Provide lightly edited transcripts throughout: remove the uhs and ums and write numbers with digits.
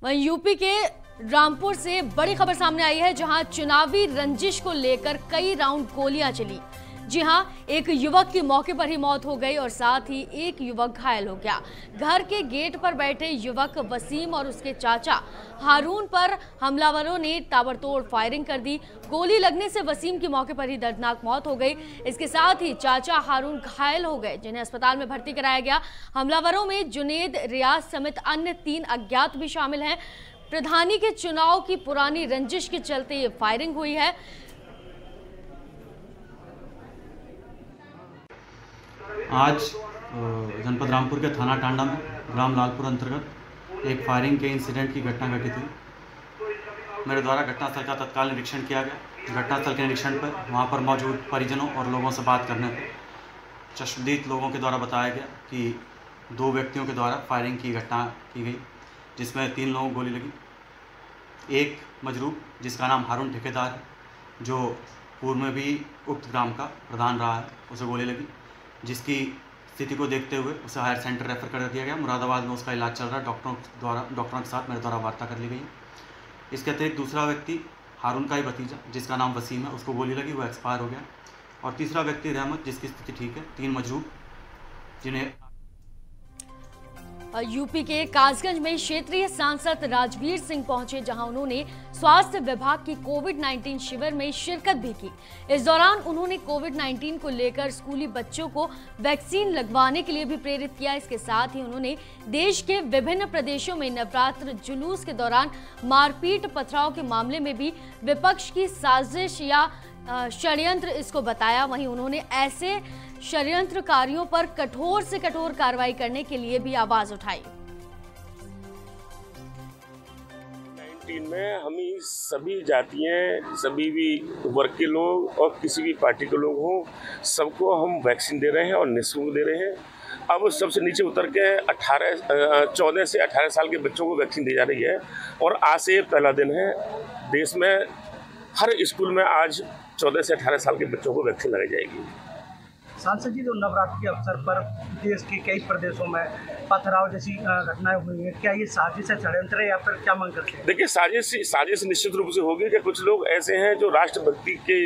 वहीं यूपी के रामपुर से बड़ी खबर सामने आई है, जहां चुनावी रंजिश को लेकर कई राउंड गोलियां चली। जी हां, एक युवक की मौके पर ही मौत हो गई और साथ ही एक युवक घायल हो गया। घर के गेट पर बैठे युवक वसीम और उसके चाचा हारून पर हमलावरों ने ताबड़तोड़ फायरिंग कर दी। गोली लगने से वसीम की मौके पर ही दर्दनाक मौत हो गई। इसके साथ ही चाचा हारून घायल हो गए, जिन्हें अस्पताल में भर्ती कराया गया। हमलावरों में जुनेद, रियाज समेत अन्य 3 अज्ञात भी शामिल हैं। प्रधानी के चुनाव की पुरानी रंजिश के चलते ये फायरिंग हुई है। आज जनपद रामपुर के थाना टांडा में ग्राम लालपुर अंतर्गत एक फायरिंग के इंसिडेंट की घटना घटित हुई। मेरे द्वारा घटनास्थल का तत्काल निरीक्षण किया गया। घटनास्थल के निरीक्षण पर वहां पर मौजूद परिजनों और लोगों से बात करने पर चश्मदीद लोगों के द्वारा बताया गया कि 2 व्यक्तियों के द्वारा फायरिंग की घटना की गई, जिसमें 3 लोगों को गोली लगी। एक मजरूब जिसका नाम हारून ठेकेदार है, जो पूर्व में भी उक्त ग्राम का प्रधान रहा है, उसे गोली लगी, जिसकी स्थिति को देखते हुए उसे हायर सेंटर रेफर कर दिया गया। मुरादाबाद में उसका इलाज चल रहा है। डॉक्टरों के साथ मेरे द्वारा वार्ता कर ली गई है। इसके अतिरिक्त दूसरा व्यक्ति हारून का ही भतीजा जिसका नाम वसीम है, उसको गोली लगी, वो एक्सपायर हो गया। और तीसरा व्यक्ति रहमत, जिसकी स्थिति ठीक है। 3 मजरूब जिन्हें यूपी के कासगंज में क्षेत्रीय सांसद राजवीर सिंह पहुंचे, जहां उन्होंने स्वास्थ्य विभाग की कोविड-19 शिविर में शिरकत भी की। इस दौरान उन्होंने कोविड-19 को लेकर स्कूली बच्चों को वैक्सीन लगवाने के लिए भी प्रेरित किया। इसके साथ ही उन्होंने देश के विभिन्न प्रदेशों में नवरात्र जुलूस के दौरान मारपीट पथराव के मामले में भी विपक्ष की साजिश या षड्यंत्र इसको बताया। वहीं उन्होंने ऐसे षड्यंत्रकारियों पर कठोर से कठोर कार्रवाई करने के लिए भी आवाज उठाई। 19 में हम ही सभी जातियां, सभी भी वर्ग के लोग और किसी भी पार्टी के लोग हों, सबको हम वैक्सीन दे रहे हैं और निःशुल्क दे रहे हैं। अब सबसे नीचे उतर के 14 से 18 साल के बच्चों को वैक्सीन दी जा रही है और आज से पहला दिन है। देश में हर स्कूल में आज 14 से 18 साल के बच्चों को वैक्सीन लगाई जाएगी। सांसद जी, जो नवरात्र के अवसर पर देश के कई प्रदेशों में पथराव जैसी घटनाएं हुई हैं, क्या ये साजिश है, षड्यंत्र है, या फिर क्या मांग करते हैं? देखिए, साजिश निश्चित रूप से होगी कि कुछ लोग ऐसे हैं जो राष्ट्रभक्ति के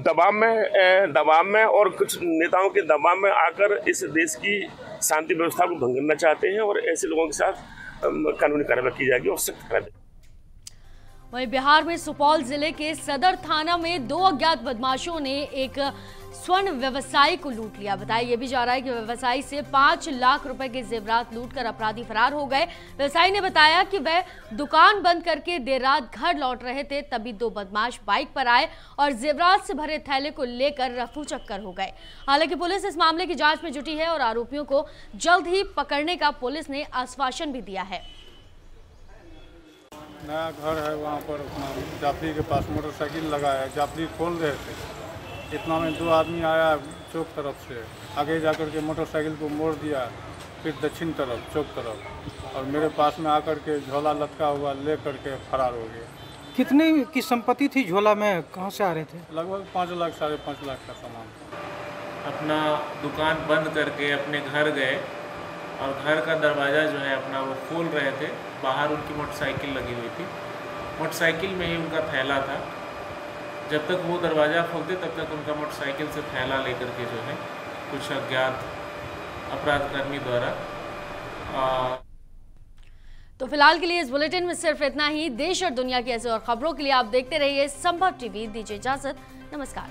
दबाव में और कुछ नेताओं के दबाव में आकर इस देश की शांति व्यवस्था को भंग करना चाहते हैं और ऐसे लोगों के साथ कानूनी कार्रवाई की जाएगी और सख्त कार्रवाई। वहीं बिहार में सुपौल जिले के सदर थाना में 2 अज्ञात बदमाशों ने एक स्वर्ण व्यवसायी को लूट लिया। बताया यह भी जा रहा है कि व्यवसायी से 5 लाख रुपए के जेवरात लूटकर अपराधी फरार हो गए। व्यवसायी ने बताया कि वह दुकान बंद करके देर रात घर लौट रहे थे, तभी 2 बदमाश बाइक पर आए और जेवरात से भरे थैले को लेकर रफू चक्कर हो गए। हालांकि पुलिस इस मामले की जांच में जुटी है और आरोपियों को जल्द ही पकड़ने का पुलिस ने आश्वासन भी दिया है। नया घर है वहाँ पर अपना जाफरी के पास मोटरसाइकिल लगा है, जाफरी खोल रहे थे, इतना में 2 आदमी आया चौक तरफ से, आगे जाकर के मोटरसाइकिल को मोड़ दिया, फिर दक्षिण तरफ चौक तरफ, और मेरे पास में आकर के झोला लटका हुआ ले करके फरार हो गया। कितने की संपत्ति थी झोला में, कहाँ से आ रहे थे? लगभग 5 लाख 5.5 लाख का सामान था। अपना दुकान बंद करके अपने घर गए और घर का दरवाज़ा जो है अपना वो खोल रहे थे। बाहर उनकी मोटरसाइकिल लगी हुई थी, मोटरसाइकिल में ही उनका थैला था। जब तक वो दरवाज़ा खोलते तब तक उनका मोटरसाइकिल से थैला लेकर के जो है कुछ अज्ञात अपराधकर्मी द्वारा। तो फिलहाल के लिए इस बुलेटिन में सिर्फ इतना ही। देश और दुनिया की ऐसे और खबरों के लिए आप देखते रहिए संभव टीवी। दीजिए इजाजत, नमस्कार।